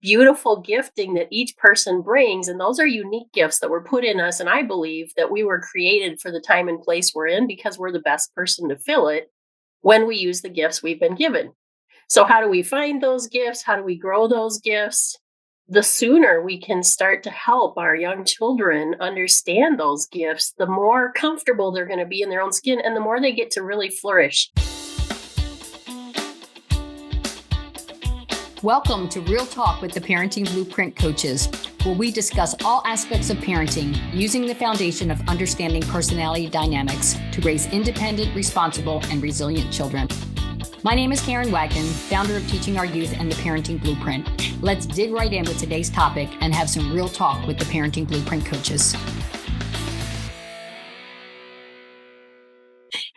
beautiful gifting that each person brings. And those are unique gifts that were put in us. And I believe that we were created for the time and place we're in because we're the best person to fill it when we use the gifts we've been given. So, how do we find those gifts? How do we grow those gifts? The sooner we can start to help our young children understand those gifts, the more comfortable they're going to be in their own skin and the more they get to really flourish. Welcome to Real Talk with the Parenting Blueprint Coaches, where we discuss all aspects of parenting using the foundation of understanding personality dynamics to raise independent, responsible, and resilient children. My name is Karen Wagner, founder of Teaching Our Youth and the Parenting Blueprint. Let's dig right in with today's topic and have some real talk with the Parenting Blueprint Coaches.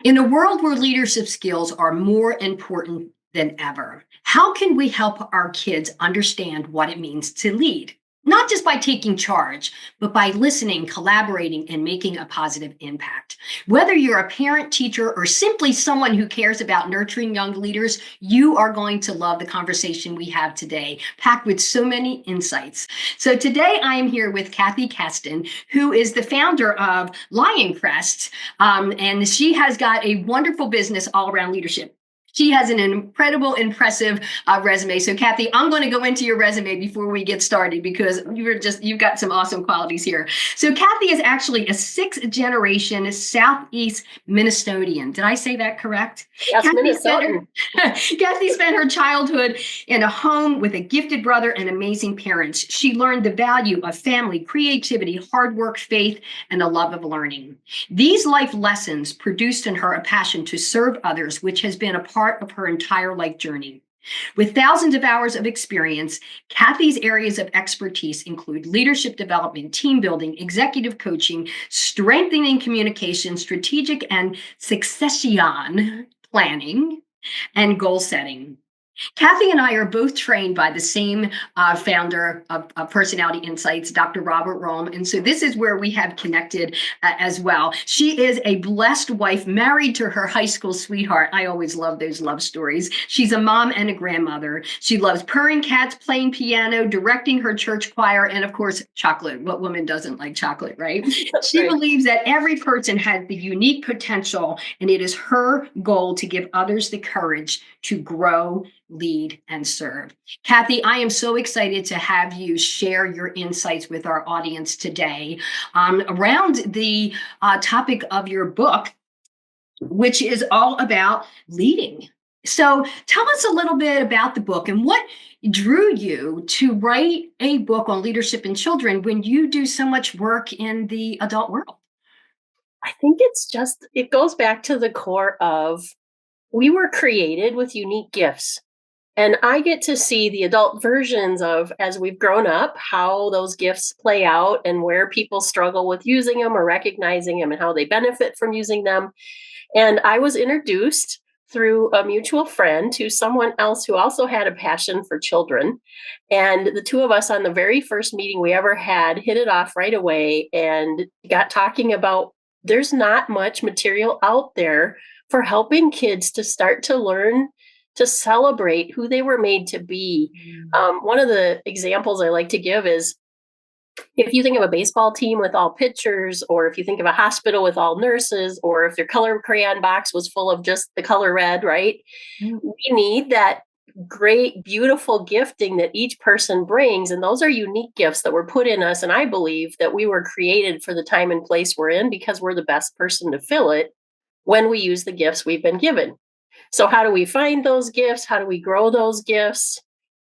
In a world where leadership skills are more important than ever, how can we help our kids understand what it means to lead? Not just by taking charge, but by listening, collaborating, and making a positive impact. Whether you're a parent, teacher, or simply someone who cares about nurturing young leaders, you are going to love the conversation we have today, packed with so many insights. So today I am here with Kathy Kasten, who is the founder of Lion Crest, and she has got a wonderful business all around leadership. She has an impressive resume. So Kathy, I'm going to go into your resume before we get started because you've got some awesome qualities here. So Kathy is actually a 6th generation Southeast Minnesotan. Did I say that correct? Yes, Minnesotan. Kathy spent her childhood in a home with a gifted brother and amazing parents. She learned the value of family, creativity, hard work, faith, and a love of learning. These life lessons produced in her a passion to serve others, which has been a part of her entire life journey. With thousands of hours of experience, Kathy's areas of expertise include leadership development, team building, executive coaching, strengthening communication, strategic and succession planning, and goal setting. Kathy and I are both trained by the same founder of Personality Insights, Dr. Robert Rome. And so this is where we have connected as well. She is a blessed wife, married to her high school sweetheart. I always love those love stories. She's a mom and a grandmother. She loves purring cats, playing piano, directing her church choir, and of course, chocolate. What woman doesn't like chocolate, right? She believes that every person has the unique potential, and it is her goal to give others the courage to grow, lead, and serve. Kathy, I am so excited to have you share your insights with our audience today around the topic of your book, which is all about leading. So tell us a little bit about the book and what drew you to write a book on leadership in children when you do so much work in the adult world. I think it goes back to the core of we were created with unique gifts. And I get to see the adult versions of, as we've grown up, how those gifts play out and where people struggle with using them or recognizing them and how they benefit from using them. And I was introduced through a mutual friend to someone else who also had a passion for children. And the two of us on the very first meeting we ever had hit it off right away and got talking about there's not much material out there for helping kids to start to learn to celebrate who they were made to be. One of the examples I like to give is if you think of a baseball team with all pitchers, or if you think of a hospital with all nurses, or if your color crayon box was full of just the color red, right? We need that great, beautiful gifting that each person brings. And those are unique gifts that were put in us. And I believe that we were created for the time and place we're in because we're the best person to fill it when we use the gifts we've been given. So how do we find those gifts? How do we grow those gifts?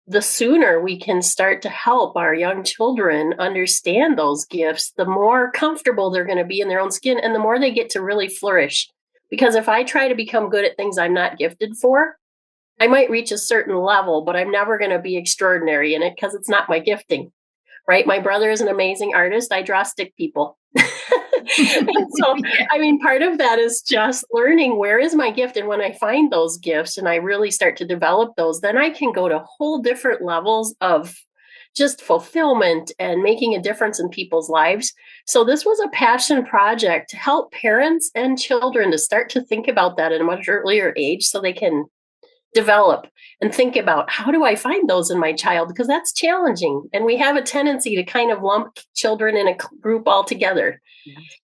The sooner we can start to help our young children understand those gifts, the more comfortable they're going to be in their own skin and the more they get to really flourish. Because if I try to become good at things I'm not gifted for, I might reach a certain level, but I'm never going to be extraordinary in it because it's not my gifting, right? My brother is an amazing artist. I draw stick people. And so, I mean, part of that is just learning where is my gift. And when I find those gifts and I really start to develop those, then I can go to whole different levels of just fulfillment and making a difference in people's lives. So this was a passion project to help parents and children to start to think about that at a much earlier age so they can develop and think about, how do I find those in my child? Because that's challenging. And we have a tendency to kind of lump children in a group all together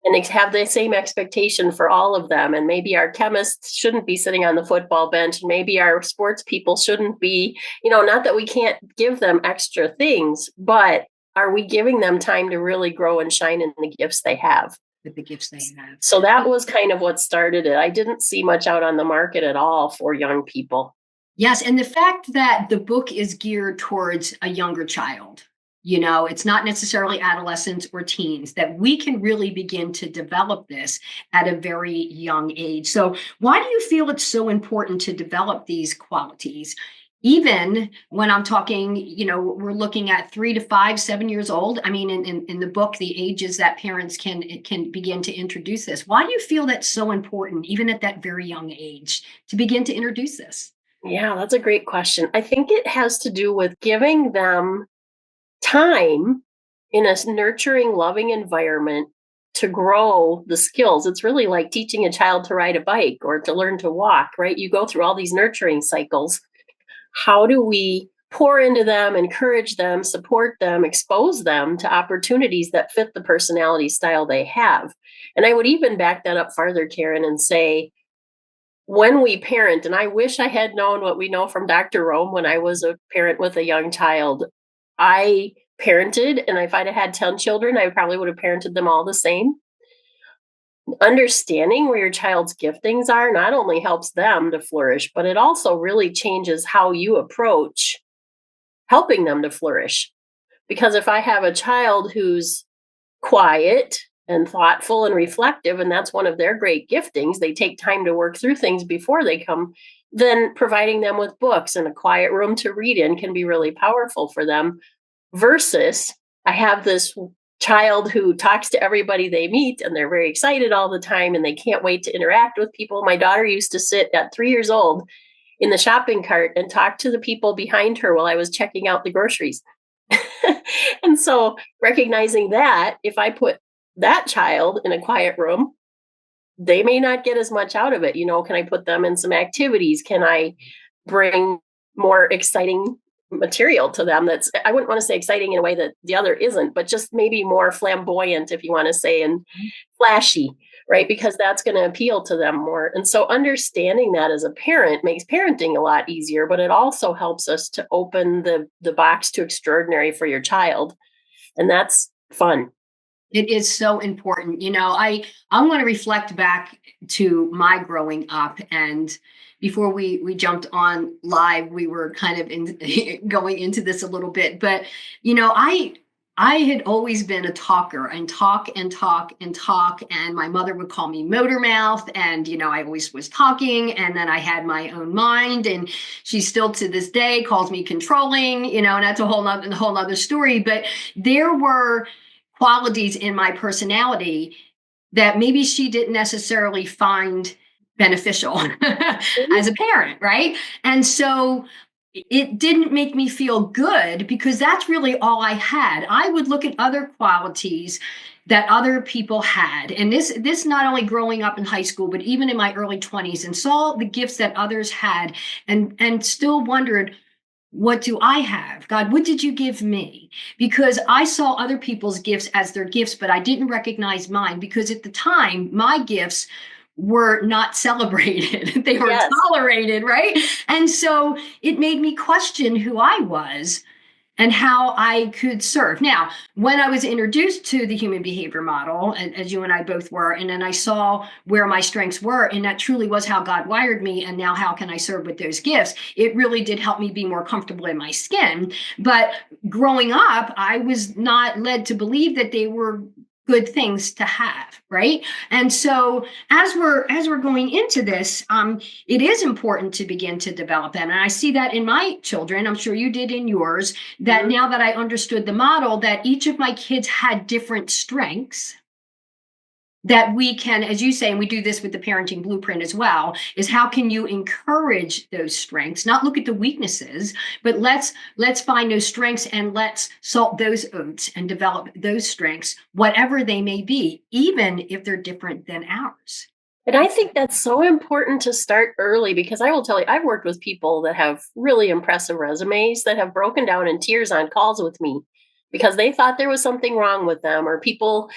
and they have the same expectation for all of them. And maybe our chemists shouldn't be sitting on the football bench. And maybe our sports people shouldn't be, not that we can't give them extra things, but are we giving them time to really grow and shine in the gifts they have? With the gifts they have. So that was kind of what started it. I didn't see much out on the market at all for young people. Yes. And the fact that the book is geared towards a younger child, it's not necessarily adolescents or teens, that we can really begin to develop this at a very young age. So why do you feel it's so important to develop these qualities? Even when I'm talking, we're looking at 3 to 5, 7 years old. I mean, in the book, the ages that parents can begin to introduce this. Why do you feel that's so important, even at that very young age, to begin to introduce this? Yeah, that's a great question. I think it has to do with giving them time in a nurturing, loving environment to grow the skills. It's really like teaching a child to ride a bike or to learn to walk, right? You go through all these nurturing cycles. How do we pour into them, encourage them, support them, expose them to opportunities that fit the personality style they have? And I would even back that up farther, Karen, and say, when we parent, and I wish I had known what we know from Dr. Rome when I was a parent with a young child. I parented, and if I'd have had 10 children, I probably would have parented them all the same. Understanding where your child's giftings are not only helps them to flourish, but it also really changes how you approach helping them to flourish. Because if I have a child who's quiet and thoughtful and reflective, and that's one of their great giftings, they take time to work through things before they come, then providing them with books and a quiet room to read in can be really powerful for them. Versus, I have this child who talks to everybody they meet and they're very excited all the time and they can't wait to interact with people. My daughter used to sit at 3 years old in the shopping cart and talk to the people behind her while I was checking out the groceries. And so recognizing that if I put that child in a quiet room, they may not get as much out of it. Can I put them in some activities? Can I bring more exciting material to them? I wouldn't want to say exciting in a way that the other isn't, but just maybe more flamboyant, if you want to say, and flashy, right? Because that's going to appeal to them more. And so understanding that as a parent makes parenting a lot easier, but it also helps us to open the box to extraordinary for your child. And that's fun. It is so important. I'm going to reflect back to my growing up, and before we jumped on live, we were kind of going into this a little bit, but I had always been a talker and talk and talk and talk. And my mother would call me motor mouth. And, I always was talking. And then I had my own mind. And she still to this day calls me controlling, and that's a whole nother story. But there were qualities in my personality that maybe she didn't necessarily find beneficial as a parent, right? And so it didn't make me feel good because that's really all I had. I would look at other qualities that other people had. And this not only growing up in high school, but even in my early 20s, and saw the gifts that others had and still wondered, what do I have? God, what did you give me? Because I saw other people's gifts as their gifts, but I didn't recognize mine because at the time, my gifts were not celebrated. They were tolerated, right? And so it made me question who I was and how I could serve. Now, when I was introduced to the human behavior model, as you and I both were, and then I saw where my strengths were, and that truly was how God wired me, and now how can I serve with those gifts? It really did help me be more comfortable in my skin. But growing up, I was not led to believe that they were good things to have, right? And so as we're going into this, it is important to begin to develop them. And I see that in my children, I'm sure you did in yours, that now that I understood the model, that each of my kids had different strengths that we can, as you say, and we do this with the parenting blueprint as well, is how can you encourage those strengths, not look at the weaknesses, but let's find those strengths and let's salt those oats and develop those strengths, whatever they may be, even if they're different than ours. And I think that's so important to start early, because I will tell you, I've worked with people that have really impressive resumes that have broken down in tears on calls with me because they thought there was something wrong with them, or people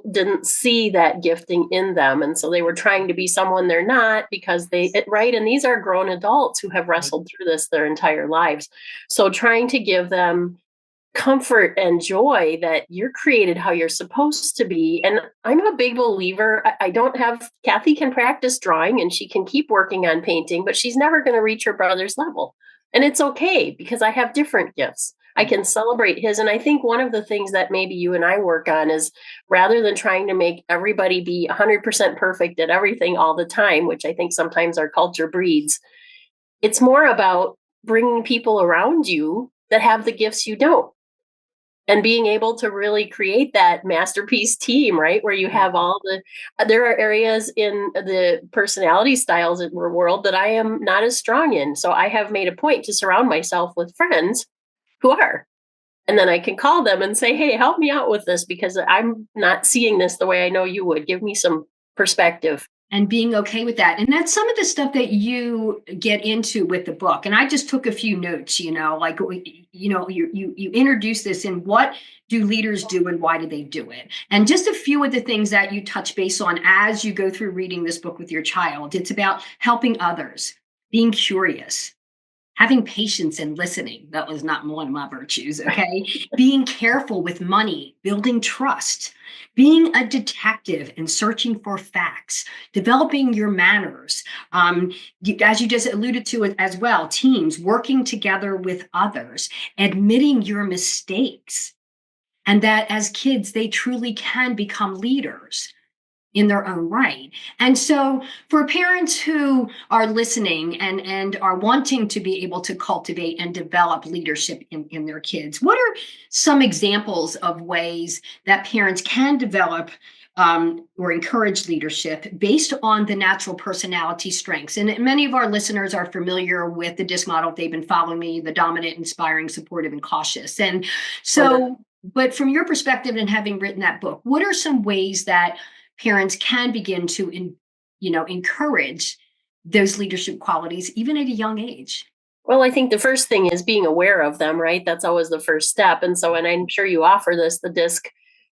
didn't see that gifting in them, and so they were trying to be someone they're not because right, and these are grown adults who have wrestled through this their entire lives. So trying to give them comfort and joy that you're created how you're supposed to be. And I'm a big believer. I don't have, Kathy can practice drawing and she can keep working on painting, but she's never going to reach her brother's level. And it's okay because I have different gifts. I can celebrate his. And I think one of the things that maybe you and I work on is, rather than trying to make everybody be 100% perfect at everything all the time, which I think sometimes our culture breeds, it's more about bringing people around you that have the gifts you don't, and being able to really create that masterpiece team, right? Where you have all there are areas in the personality styles in the world that I am not as strong in. So I have made a point to surround myself with friends who are. And then I can call them and say, hey, help me out with this because I'm not seeing this the way I know you would. Give me some perspective. And being okay with that. And that's some of the stuff that you get into with the book. And I just took a few notes, like, you introduce this in what do leaders do and why do they do it? And just a few of the things that you touch base on as you go through reading this book with your child. It's about helping others, being curious, having patience and listening. That was not one of my virtues, okay? Being careful with money, building trust, being a detective and searching for facts, developing your manners. As you just alluded to it as well, teams, working together with others, admitting your mistakes, and that as kids, they truly can become leaders in their own right. And so for parents who are listening and are wanting to be able to cultivate and develop leadership in their kids, what are some examples of ways that parents can develop or encourage leadership based on the natural personality strengths? And many of our listeners are familiar with the DISC model. If they've been following me, the dominant, inspiring, supportive, and cautious. And so, but from your perspective and having written that book, what are some ways that parents can begin to encourage those leadership qualities even at a young age? Well, I think the first thing is being aware of them, right? That's always the first step. And so, and I'm sure you offer the DISC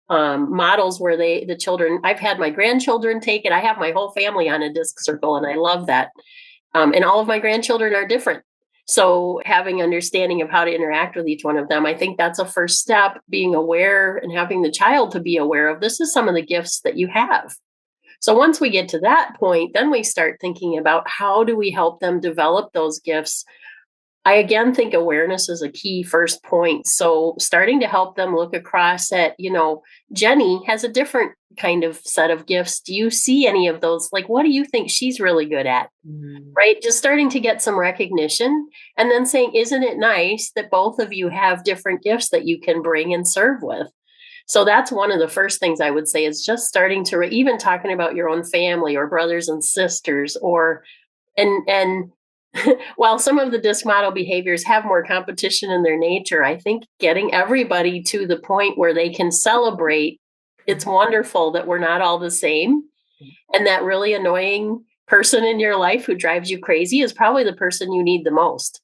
models where the children, I've had my grandchildren take it. I have my whole family on a DISC circle, and I love that. And all of my grandchildren are different. So having understanding of how to interact with each one of them, I think that's a first step, being aware and having the child to be aware of, this is some of the gifts that you have. So once we get to that point, then we start thinking about how do we help them develop those gifts. I again think awareness is a key first point. So starting to help them look across at, Jenny has a different kind of set of gifts. Do you see any of those? Like, what do you think she's really good at? Right? Just starting to get some recognition and then saying, isn't it nice that both of you have different gifts that you can bring and serve with? So that's one of the first things I would say, is just starting to even talking about your own family or brothers and sisters, or and while some of the DISC model behaviors have more competition in their nature, I think getting everybody to the point where they can celebrate, it's wonderful that we're not all the same. And that really annoying person in your life who drives you crazy is probably the person you need the most,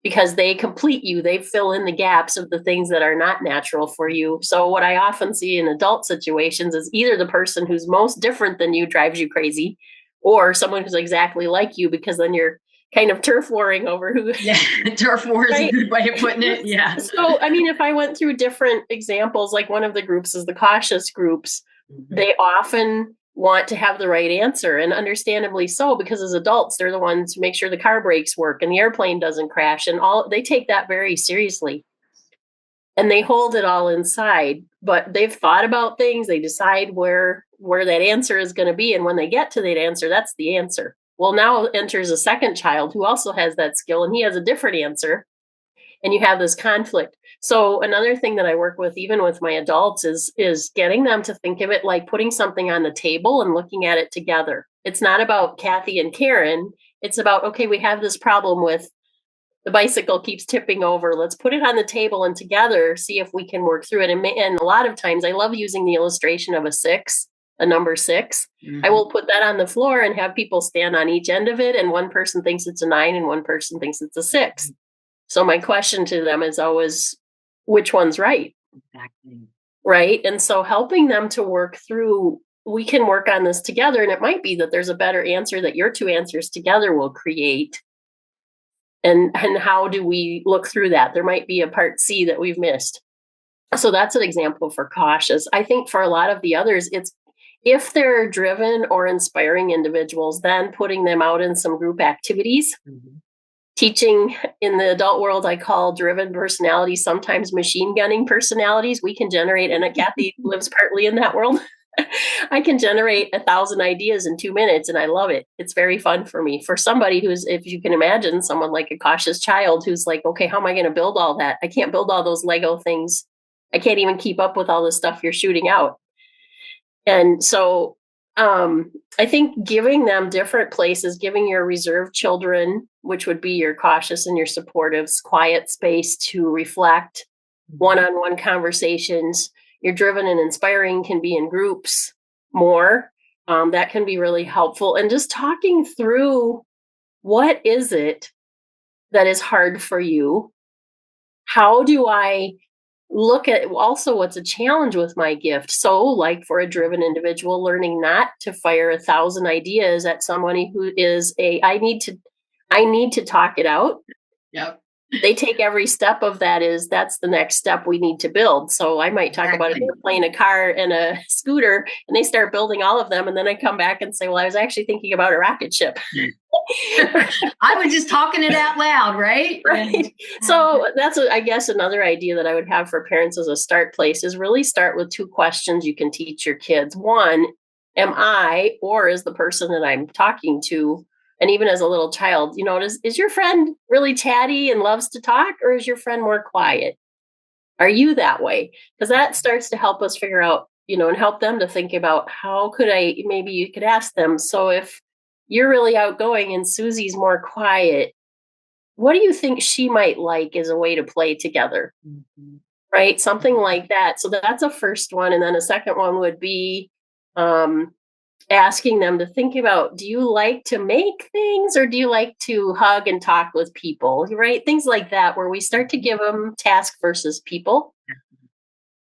because they complete you. They fill in the gaps of the things that are not natural for you. So what I often see in adult situations is either the person who's most different than you drives you crazy, or someone who's exactly like you, because then you're kind of turf warring over who. Yeah, turf war is Right? a good way of putting it. Yeah. So, I mean, if I went through different examples, like one of the groups is the cautious groups, they often want to have the right answer, and understandably so, because as adults, they're the ones who make sure the car brakes work and the airplane doesn't crash, and they take that very seriously. And they hold it all inside, but they've thought about things. They decide where that answer is going to be. And when they get to that answer, that's the answer. Well, now enters a second child who also has that skill, and he has a different answer. And you have this conflict. So another thing that I work with, even with my adults, is getting them to think of it like putting something on the table and looking at it together. It's not about Kathy and Karen. It's about, okay, we have this problem with the bicycle keeps tipping over. Let's put it on the table and together see if we can work through it. And a lot of times I love using the illustration of a 6. a number 6, I will put that on the floor and have people stand on each end of it. And one person thinks it's a 9 and one person thinks it's a 6. So my question to them is always, which one's right? Exactly. Right. And so helping them to work through, we can work on this together. And it might be that there's a better answer that your 2 answers together will create. And how do we look through that? There might be a part C that we've missed. So that's an example for cautious. I think for a lot of the others, it's if they're driven or inspiring individuals, then putting them out in some group activities. Teaching in the adult world, I call driven personalities, sometimes machine gunning personalities. We can generate, and Kathy lives partly in that world. I can generate 1,000 ideas in 2 minutes, and I love it. It's very fun for me. For somebody who's, if you can imagine, someone like a cautious child who's like, okay, how am I going to build all that? I can't build all those Lego things. I can't even keep up with all the stuff you're shooting out. And so I think giving them different places, giving your reserved children, which would be your cautious and your supportives, quiet space to reflect, one-on-one conversations. Your driven and inspiring can be in groups more. That can be really helpful. And just talking through, what is it that is hard for you? How do I look at also what's a challenge with my gift? So like for a driven individual, learning not to fire 1,000 ideas at somebody who is I need to talk it out. Yep. They take every step of that's the next step we need to build. So I might talk about an airplane, a car, and a scooter, and they start building all of them. And then I come back and say, well, I was actually thinking about a rocket ship. I was just talking it out loud, right? Right. So that's, I guess, another idea that I would have for parents as a start place is really start with 2 questions you can teach your kids. One, am I, or is the person that I'm talking to, and even as a little child, is your friend really chatty and loves to talk, or is your friend more quiet? Are you that way? Because that starts to help us figure out, and help them to think about maybe you could ask them, so if you're really outgoing and Susie's more quiet, what do you think she might like as a way to play together? Right? Something like that. So that's a first one. And then a second one would be asking them to think about, do you like to make things or do you like to hug and talk with people? Right? Things like that, where we start to give them task versus people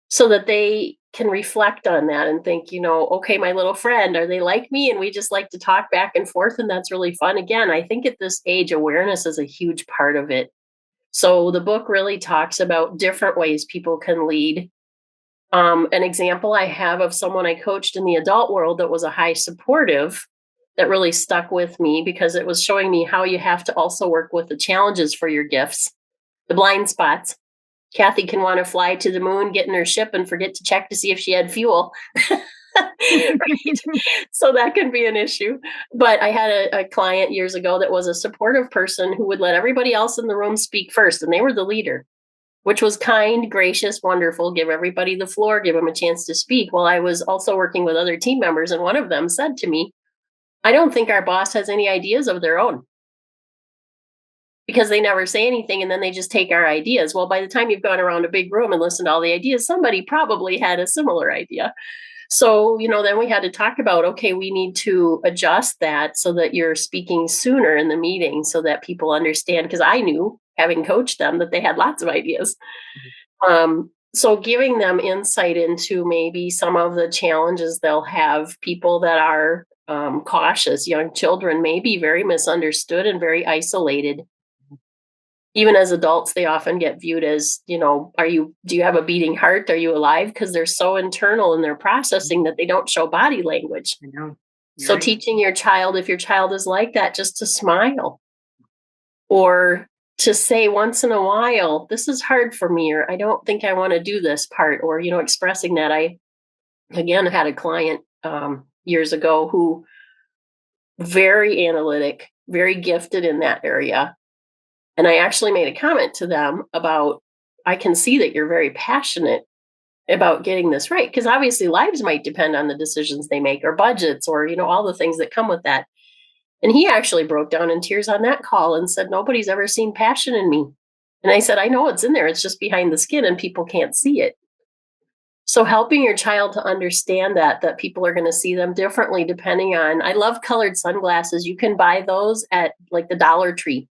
so that they can reflect on that and think, okay, my little friend, are they like me? And we just like to talk back and forth. And that's really fun. Again, I think at this age, awareness is a huge part of it. So the book really talks about different ways people can lead. An example I have of someone I coached in the adult world that was a high supportive that really stuck with me because it was showing me how you have to also work with the challenges for your gifts, the blind spots. Kathy can want to fly to the moon, get in her ship, and forget to check to see if she had fuel. Right? So that can be an issue. But I had a client years ago that was a supportive person who would let everybody else in the room speak first, and they were the leader, which was kind, gracious, wonderful, give everybody the floor, give them a chance to speak. Well, I was also working with other team members, and one of them said to me, I don't think our boss has any ideas of their own, because they never say anything and then they just take our ideas. Well, by the time you've gone around a big room and listened to all the ideas, somebody probably had a similar idea. So, then we had to talk about, okay, we need to adjust that so that you're speaking sooner in the meeting so that people understand, because I knew, having coached them, that they had lots of ideas. So giving them insight into maybe some of the challenges they'll have. People that are cautious, young children, may be very misunderstood and very isolated. Even as adults, they often get viewed as, do you have a beating heart? Are you alive? Because they're so internal in their processing that they don't show body language. I know. So teaching your child, if your child is like that, just to smile or to say once in a while, this is hard for me, or I don't think I want to do this part, or, expressing that. I, again, had a client years ago who very analytic, very gifted in that area. And I actually made a comment to them about, I can see that you're very passionate about getting this right. Because obviously lives might depend on the decisions they make, or budgets, or, all the things that come with that. And he actually broke down in tears on that call and said, nobody's ever seen passion in me. And I said, I know it's in there. It's just behind the skin and people can't see it. So helping your child to understand that people are going to see them differently depending on, I love colored sunglasses. You can buy those at like the Dollar Tree.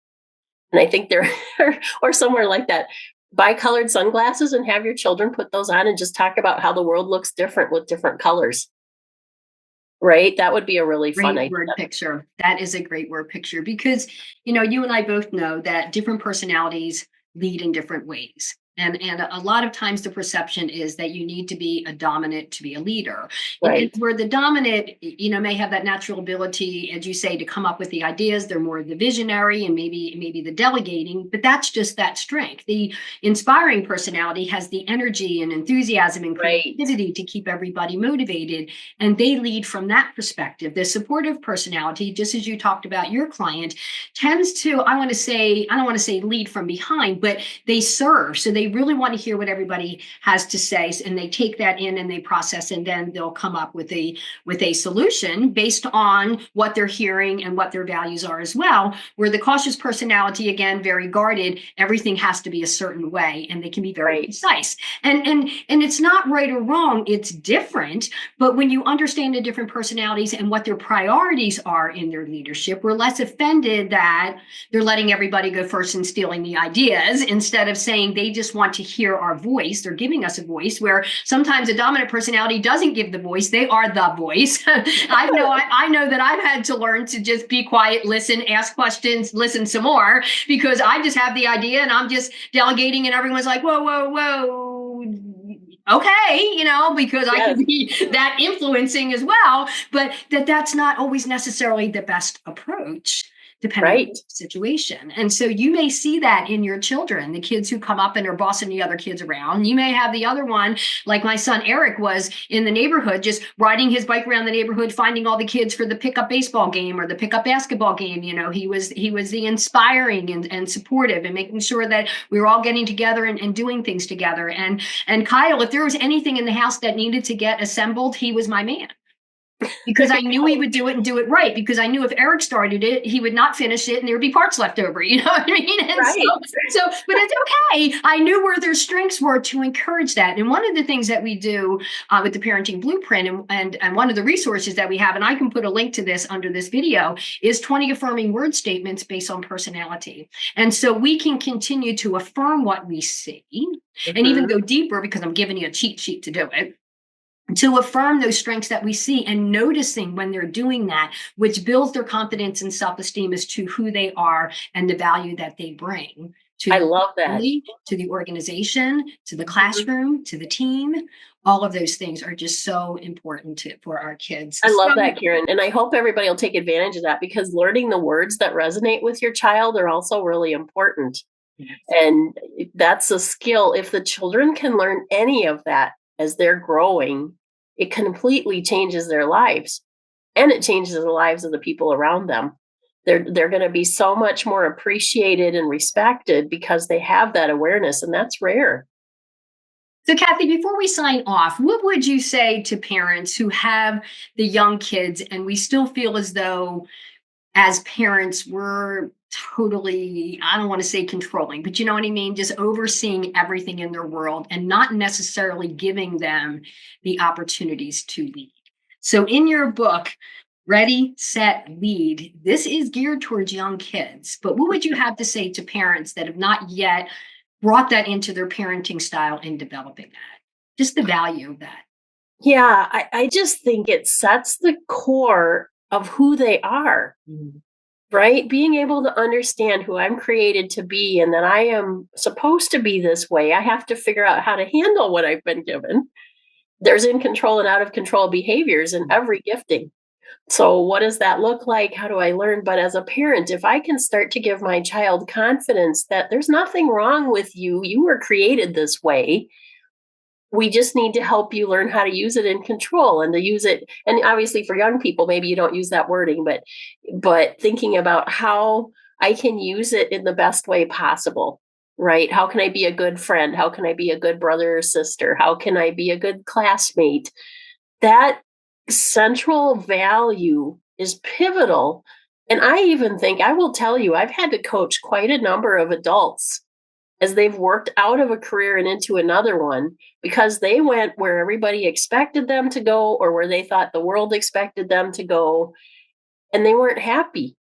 And I think they're, or somewhere like that. Buy colored sunglasses and have your children put those on and just talk about how the world looks different with different colors. Right? That would be a really fun Great idea. word picture. That is a great word picture because, you and I both know that different personalities lead in different ways. And a lot of times the perception is that you need to be a dominant to be a leader. And Right. where the dominant, may have that natural ability, as you say, to come up with the ideas. They're more the visionary and maybe the delegating, but that's just that strength. The inspiring personality has the energy and enthusiasm and Right. creativity to keep everybody motivated, and they lead from that perspective. The supportive personality, just as you talked about your client, tends to, I don't want to say lead from behind, but they serve. So they really want to hear what everybody has to say, and they take that in and they process, and then they'll come up with a solution based on what they're hearing and what their values are as well. Where the cautious personality, again, very guarded, everything has to be a certain way, and they can be very precise. And it's not right or wrong, it's different. But when you understand the different personalities and what their priorities are in their leadership, we're less offended that they're letting everybody go first and stealing the ideas instead of saying they just want to hear our voice. They're giving us a voice, where sometimes a dominant personality doesn't give the voice. They are the voice. I know that I've had to learn to just be quiet, listen, ask questions, listen some more, because I just have the idea and I'm just delegating and everyone's like, whoa, whoa, whoa. Okay, because I can be that influencing as well, but that's not always necessarily the best approach depending on the situation. And so you may see that in your children, the kids who come up and are bossing the other kids around. You may have the other one, like my son Eric was in the neighborhood, just riding his bike around the neighborhood, finding all the kids for the pickup baseball game or the pickup basketball game. He was the inspiring and supportive and making sure that we were all getting together and doing things together. And Kyle, if there was anything in the house that needed to get assembled, he was my man. Because I knew he would do it and do it right. Because I knew if Eric started it, he would not finish it and there would be parts left over. You know what I mean? And but it's okay. I knew where their strengths were to encourage that. And one of the things that we do with the Parenting Blueprint and one of the resources that we have, and I can put a link to this under this video, is 20 affirming word statements based on personality. And so we can continue to affirm what we see and even go deeper, because I'm giving you a cheat sheet to do it, to affirm those strengths that we see and noticing when they're doing that, which builds their confidence and self-esteem as to who they are and the value that they bring to I love that. family, to the organization, to the classroom, to the team. All of those things are just so important for our kids. I love that, Karen. And I hope everybody will take advantage of that, because learning the words that resonate with your child are also really important. And that's a skill. If the children can learn any of that as they're growing, it completely changes their lives, and it changes the lives of the people around them. They're going to be so much more appreciated and respected because they have that awareness, and that's rare. So, Kathy, before we sign off, what would you say to parents who have the young kids and we still feel as though, as parents, we're totally, I don't want to say controlling, but you know what I mean? Just overseeing everything in their world and not necessarily giving them the opportunities to lead. So in your book, Ready, Set, Lead, this is geared towards young kids. But what would you have to say to parents that have not yet brought that into their parenting style and developing that? Just the value of that. Yeah, I just think it sets the core of who they are. Right? Being able to understand who I'm created to be and that I am supposed to be this way. I have to figure out how to handle what I've been given. There's in control and out of control behaviors in every gifting. So what does that look like? How do I learn? But as a parent, if I can start to give my child confidence that there's nothing wrong with you, you were created this way. We just need to help you learn how to use it in control and to use it. And obviously for young people, maybe you don't use that wording, but thinking about how I can use it in the best way possible, right? How can I be a good friend? How can I be a good brother or sister? How can I be a good classmate? That central value is pivotal. And I even think, I will tell you, I've had to coach quite a number of adults as they've worked out of a career and into another one because they went where everybody expected them to go or where they thought the world expected them to go, and they weren't happy.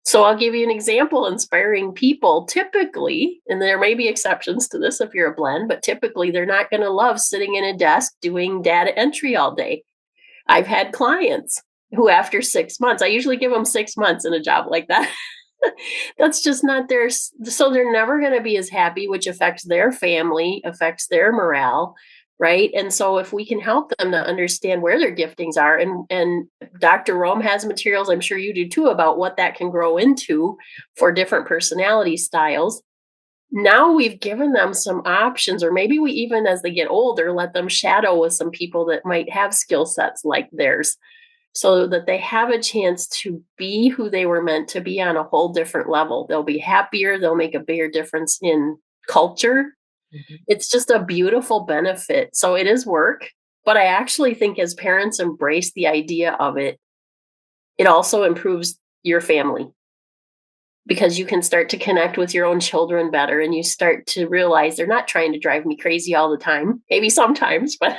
So I'll give you an example. Inspiring people typically, and there may be exceptions to this if you're a blend, but typically they're not going to love sitting in a desk doing data entry all day. I've had clients who after 6 months, I usually give them 6 months in a job like that. That's just not their, so they're never going to be as happy, which affects their family, affects their morale, right? And so if we can help them to understand where their giftings are, and Dr. Rome has materials, I'm sure you do too, about what that can grow into for different personality styles. Now we've given them some options, or maybe we even, as they get older, let them shadow with some people that might have skill sets like theirs, so that they have a chance to be who they were meant to be on a whole different level. They'll be happier. They'll make a bigger difference in culture. Mm-hmm. It's just a beautiful benefit. So it is work, but I actually think as parents embrace the idea of it, it also improves your family, because you can start to connect with your own children better, and you start to realize they're not trying to drive me crazy all the time. Maybe sometimes, but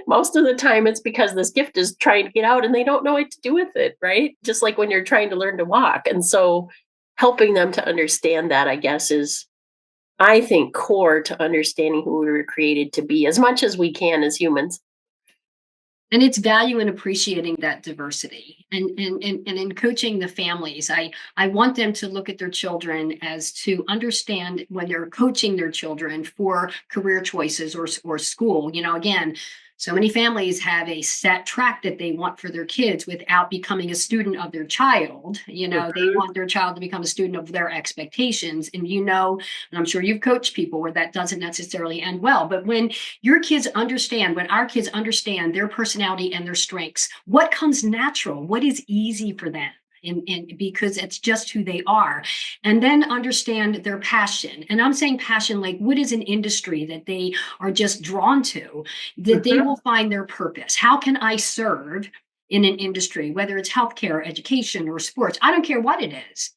most of the time it's because this gift is trying to get out and they don't know what to do with it, right? Just like when you're trying to learn to walk. And so helping them to understand that, I guess, is, I think, core to understanding who we were created to be as much as we can as humans. And it's value in appreciating that diversity. And in coaching the families, I want them to look at their children as to understand when they're coaching their children for career choices or school. Again, so many families have a set track that they want for their kids without becoming a student of their child. They want their child to become a student of their expectations. And and I'm sure you've coached people where that doesn't necessarily end well. But when our kids understand their personality and their strengths, what comes natural, what is easy for them, and because it's just who they are, and then understand their passion. And I'm saying passion, like what is an industry that they are just drawn to, that they will find their purpose. How can I serve in an industry, whether it's healthcare, education, or sports? I don't care what it is.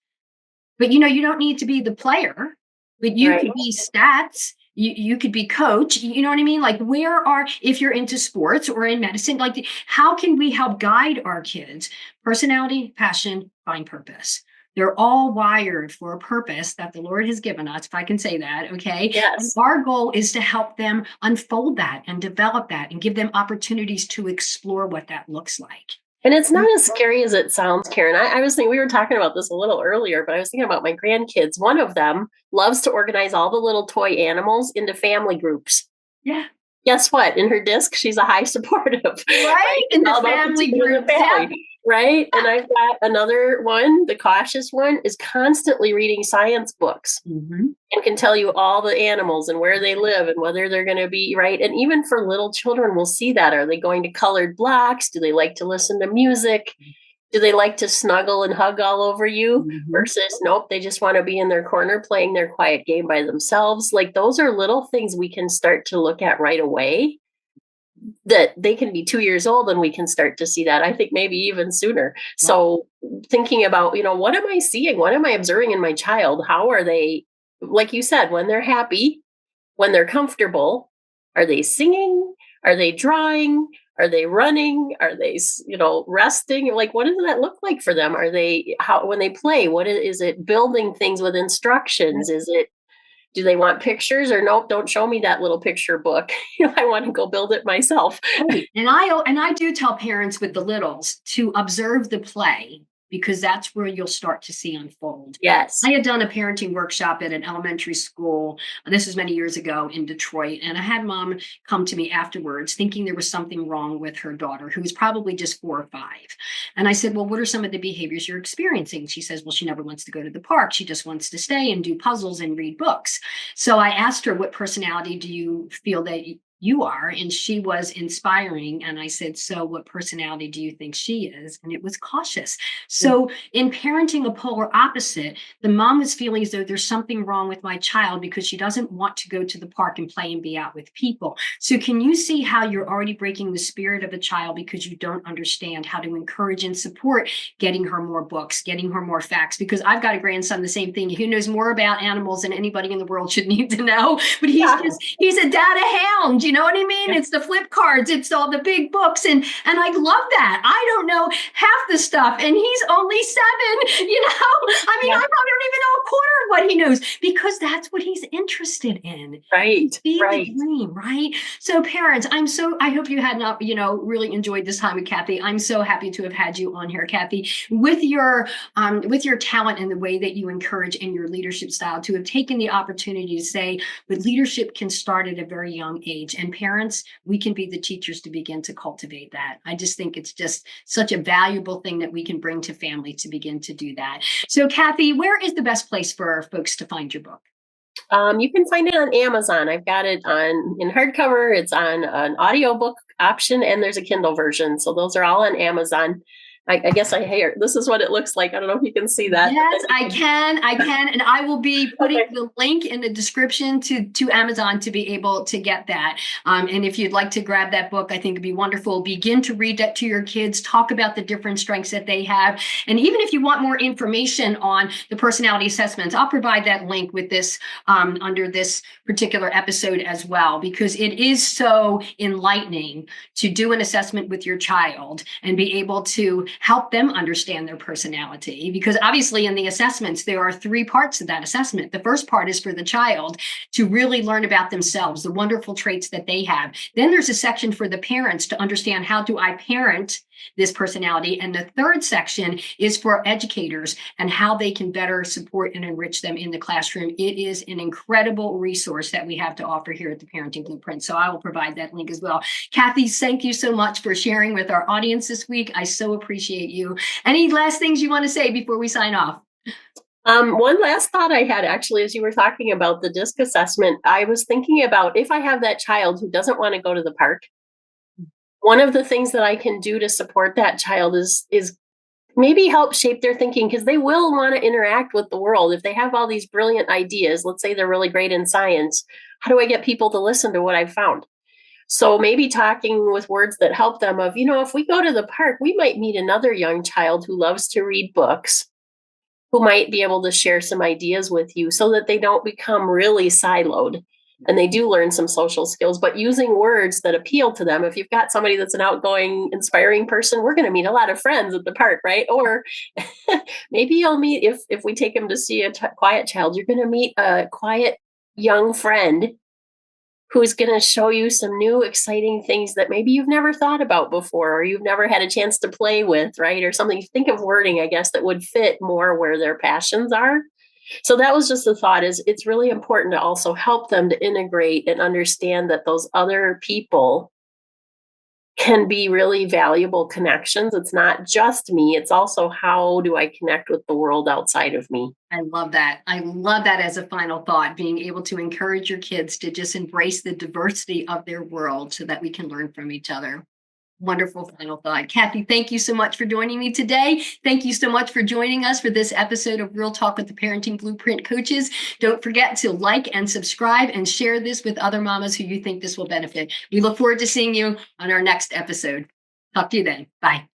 But you don't need to be the player, but you could be stats. You could be coach, you know what I mean? Like if you're into sports or in medicine, like how can we help guide our kids? Personality, passion, find purpose. They're all wired for a purpose that the Lord has given us, if I can say that, okay? Yes. And our goal is to help them unfold that and develop that and give them opportunities to explore what that looks like. And it's not as scary as it sounds, Karen. I was thinking, we were talking about this a little earlier, but I was thinking about my grandkids. One of them loves to organize all the little toy animals into family groups. Yeah. Guess what? In her disc, she's a high supportive. Right? In the family group. Yeah. Right? And I've got another one, the cautious one, is constantly reading science books and can tell you all the animals and where they live and whether they're going to be, right? And even for little children, we'll see that. Are they going to colored blocks? Do they like to listen to music? Do they like to snuggle and hug all over you? Versus, nope, they just want to be in their corner playing their quiet game by themselves. Like, those are little things we can start to look at right away, that they can be 2 years old and we can start to see that. I think maybe even sooner. Wow. So thinking about, what am I seeing? What am I observing in my child? How are they, like you said, when they're happy, when they're comfortable, are they singing? Are they drawing? Are they running? Are they, resting? Like, what does that look like for them? Are they, when they play, what is it, building things with instructions? Is it, do they want pictures, or nope, don't show me that little picture book. I want to go build it myself. Right. And I do tell parents with the littles to observe the play, because that's where you'll start to see unfold. Yes. I had done a parenting workshop at an elementary school. This was many years ago in Detroit. And I had mom come to me afterwards thinking there was something wrong with her daughter, who was probably just 4 or 5. And I said, well, what are some of the behaviors you're experiencing? She says, well, she never wants to go to the park. She just wants to stay and do puzzles and read books. So I asked her, what personality do you feel that you are. And she was inspiring. And I said, so what personality do you think she is? And it was cautious. So in parenting a polar opposite, the mom is feeling as though there's something wrong with my child because she doesn't want to go to the park and play and be out with people. So can you see how you're already breaking the spirit of a child because you don't understand how to encourage and support getting her more books, getting her more facts? Because I've got a grandson, the same thing. He knows more about animals than anybody in the world should need to know, but he's a data hound. You know what I mean? Yeah. It's the flip cards, it's all the big books. And I love that. I don't know half the stuff. And he's only 7, you know? I mean, Yeah. I probably don't even know a quarter of what he knows because that's what he's interested in. Right. Feed the Right. dream, right? So parents, I hope you had not, really enjoyed this time with Kathy. I'm so happy to have had you on here, Kathy, with your talent and the way that you encourage in your leadership style, to have taken the opportunity to say, but leadership can start at a very young age. And parents, we can be the teachers to begin to cultivate that. I just think it's just such a valuable thing that we can bring to family to begin to do that. So Kathy, where is the best place for folks to find your book? You can find it on Amazon. I've got it in hardcover. It's on an audiobook option, and there's a Kindle version. So those are all on Amazon. I guess this is what it looks like. I don't know if you can see that. Yes, I can. And I will be putting Okay. the link in the description to Amazon to be able to get that. And if you'd like to grab that book, I think it'd be wonderful. Begin to read that to your kids, talk about the different strengths that they have. And even if you want more information on the personality assessments, I'll provide that link with this under this particular episode as well, because it is so enlightening to do an assessment with your child and be able to help them understand their personality. Because obviously in the assessments, there are 3 parts of that assessment. The first part is for the child to really learn about themselves, the wonderful traits that they have. Then there's a section for the parents to understand, how do I parent this personality? And the third section is for educators and how they can better support and enrich them in the classroom. It is an incredible resource that we have to offer here at the Parenting Blueprint. So I will provide that link as well. Kathy, thank you so much for sharing with our audience this week. I so appreciate you. Any last things you want to say before we sign off? One last thought I had, actually, as you were talking about the DISC assessment, I was thinking about, if I have that child who doesn't want to go to the park, one of the things that I can do to support that child is maybe help shape their thinking, because they will want to interact with the world. If they have all these brilliant ideas, let's say they're really great in science, how do I get people to listen to what I've found? So maybe talking with words that help them of, if we go to the park, we might meet another young child who loves to read books, who might be able to share some ideas with you, so that they don't become really siloed and they do learn some social skills, but using words that appeal to them. If you've got somebody that's an outgoing, inspiring person, we're going to meet a lot of friends at the park, right? Or maybe you'll meet, if we take them to see a quiet child, you're going to meet a quiet young friend who's going to show you some new exciting things that maybe you've never thought about before, or you've never had a chance to play with, right? Or something. Think of wording, I guess, that would fit more where their passions are. So that was just a thought, is it's really important to also help them to integrate and understand that those other people can be really valuable connections. It's not just me. It's also, how do I connect with the world outside of me? I love that. I love that as a final thought, being able to encourage your kids to just embrace the diversity of their world so that we can learn from each other. Wonderful final thought. Kathy, thank you so much for joining me today. Thank you so much for joining us for this episode of Real Talk with the Parenting Blueprint Coaches. Don't forget to like and subscribe and share this with other mamas who you think this will benefit. We look forward to seeing you on our next episode. Talk to you then. Bye.